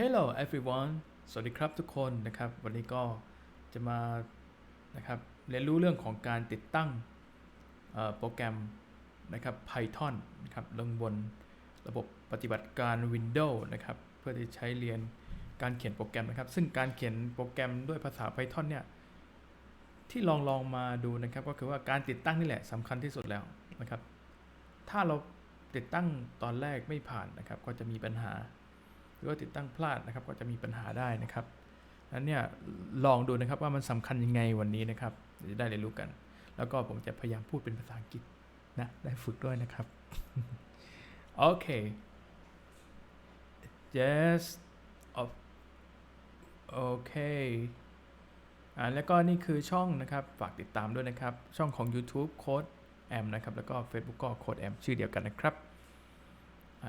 Hello everyone สวัสดีครับทุกคนนะครับวันนี้ก็จะมานะครับเรียนรู้เรื่องของการติดตั้งโปรแกรมนะครับ Python นะครับลงบนระบบปฏิบัติการ Windows นะครับเพื่อที่ใช้เรียนการเขียนโปรแกรมนะครับซึ่งการเขียนโปรแกรมด้วยภาษา Python เนี่ยที่ลองมาดูนะครับก็คือว่าการติดตั้งนี่แหละสำคัญที่สุดแล้วนะครับถ้าเราติดตั้งตอนแรกไม่ผ่านนะครับก็จะมีปัญหาหรือว่าติดตั้งพลาดนะครับก็จะมีปัญหาได้นะครับนั้นเนี่ยลองดูนะครับว่ามันสำคัญยังไงวันนี้นะครับจะได้เรียนรู้กันแล้วก็ผมจะพยายามพูดเป็นภาษาอังกฤษนะได้ฝึกด้วยนะครับโอเค yes โอเคแล้วก็นี่คือช่องนะครับฝากติดตามด้วยนะครับช่องของ YouTube โค้ดแอมนะครับแล้วก็ Facebook ก็โค้ดแอมชื่อเดียวกันนะครับ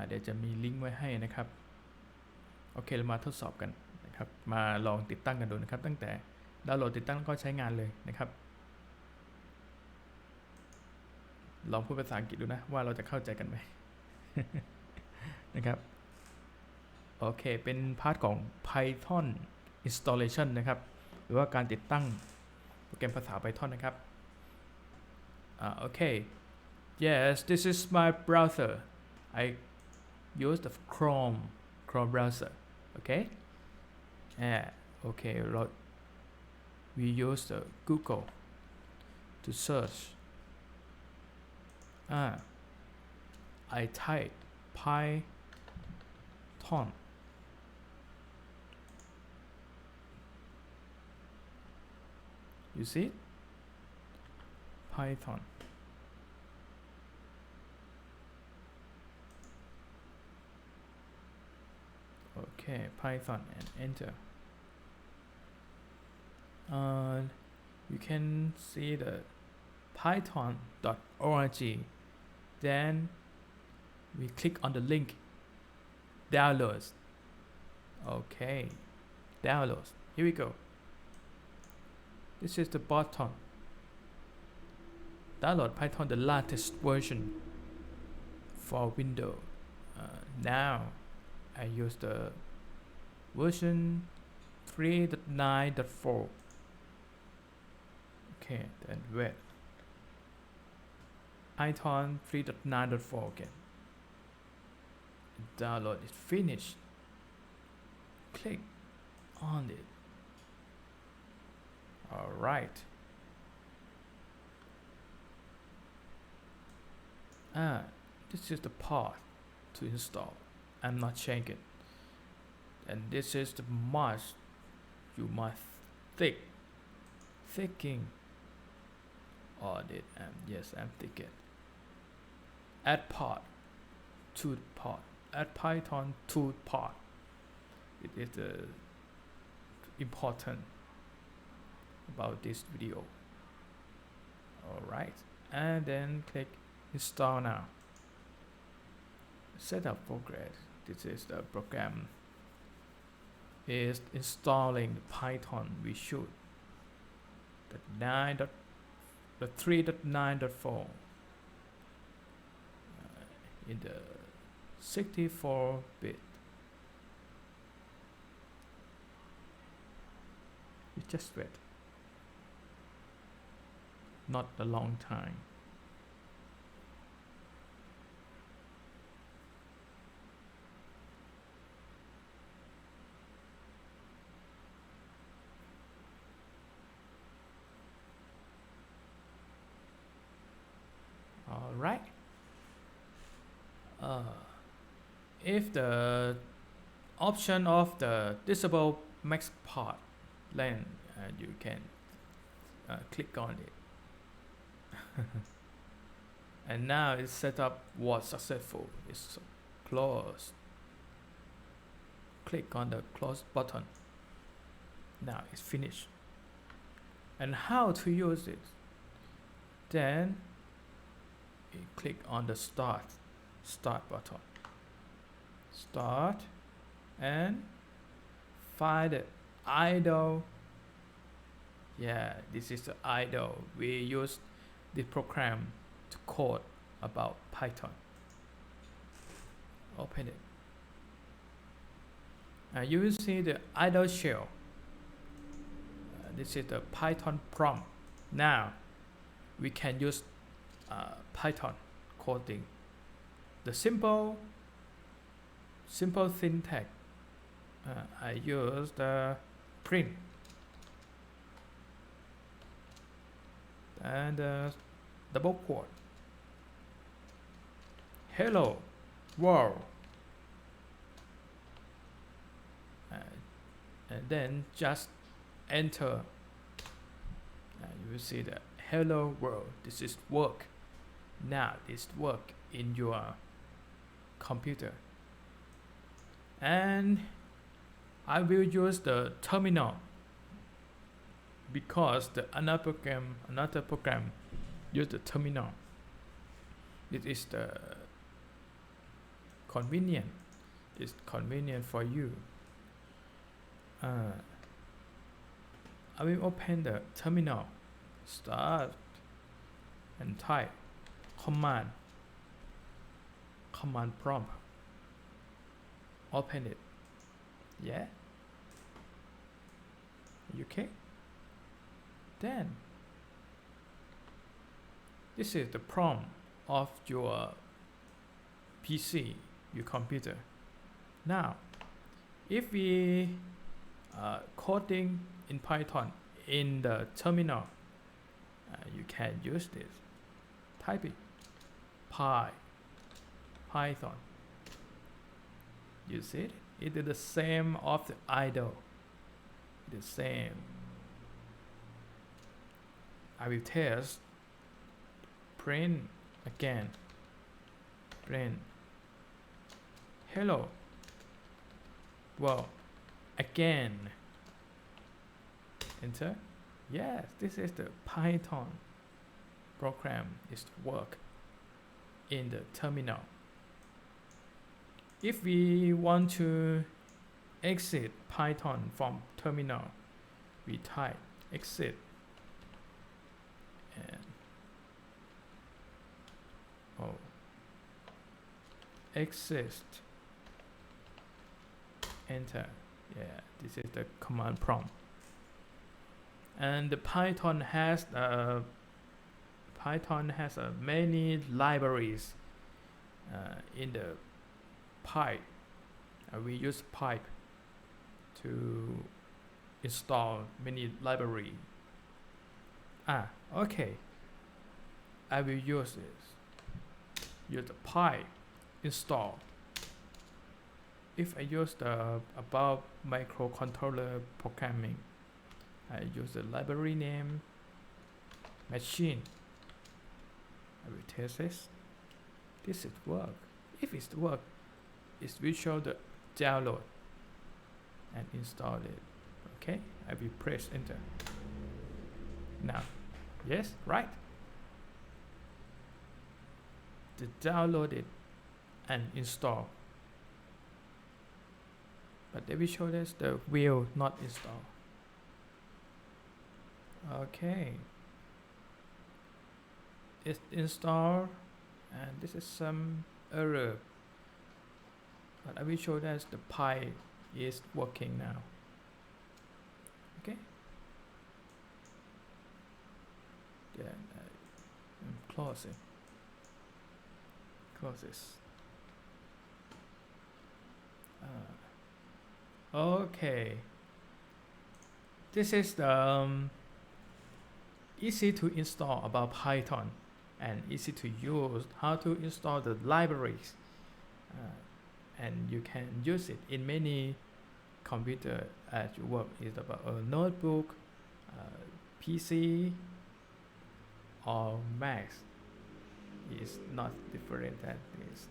เดี๋ยวจะมีลิงก์ไว้ให้นะครับโอเคเรามาทดสอบกันนะครับมาลองติดตั้งกันดูนะครับตั้งแต่ดาวน์โหลดติดตั้งก็ใช้งานเลยนะครับลองพูดภาษาอังกฤษดูนะว่าเราจะเข้าใจกันไหม นะครับโอเคเป็นพาร์ทของ Python installation นะครับหรือว่าการติดตั้งโปรแกรมภาษา Python นะครับโอเค yes this is my browser I use the Chrome browser okay okay we use the Google to search I type Python you see Python okay Python and enter you can see the python.org then we click on the link downloads okay downloads here we go this is the button download Python the latest version for Windows now I use the version 3.9.4 okay then wait Python 3.9.4 again download is finished click on it alright this is the part to install I'm not changing and this is the must you must thinking on it and yes I'm thinking add part to part add Python to part it is important about this video alright and then click install now setup progress this is the program is installing the Python we should the 3.9.4 in the 64-bit you just wait not a long time alright if the option of the disable max part then you can click on it and now its setup was successful it's closed click on the close button now it's finished and how to use it then you click on the start button start and find the idle yeah this is the idle we use the program to code about Python open it You will see the idle shell. This is the Python prompt. Now we can use Python coding. The simple syntax. I use the print and double quote. Hello world. And then just enter. You will see the hello world. This is work. Now this work in your computer. And I will use the terminal because another program use the terminal. It is the convenient. It's convenient for you. I will open the terminal, start, and type command prompt. Open it. Yeah. Okay. Then this is the prompt of your PC, your computer. Now, if we coding in Python in the terminal, you can use this. Type it. Python. You see it? It is the same of the idle. The same. I will test. Print again. Print. Hello. Well, again. Enter. Yes, this is the Python program. Is work in the terminal. If we want to exit Python from terminal, we type exit and exit, enter. Yeah, this is the command prompt. And the Python has many libraries in the pipe. We use pipe to install many library. Okay. I will use this. Use the pipe install. If I use the above microcontroller programming, I use the library name machine. I will test this. This is work. If it's work, it will show the download and install it. Okay, I will press enter. Now, yes, right. The download it and install. But they will show us the will not install. Okay. It's installed and this is some error. But I will show that the Pi is working now. Okay. Then close it. Close this. Okay. This is the easy to install about Python and easy to use how to install the libraries. And you can use it in many computer at your work. It's about a notebook, PC, or Mac. It's not different than this.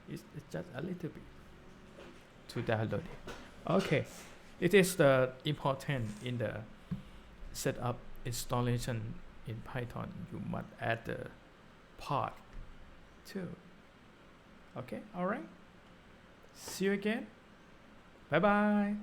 It's just a little bit to download it. Okay, it is the important in the setup installation in Python. You must add the part too. Okay, all right. See you again. Bye bye.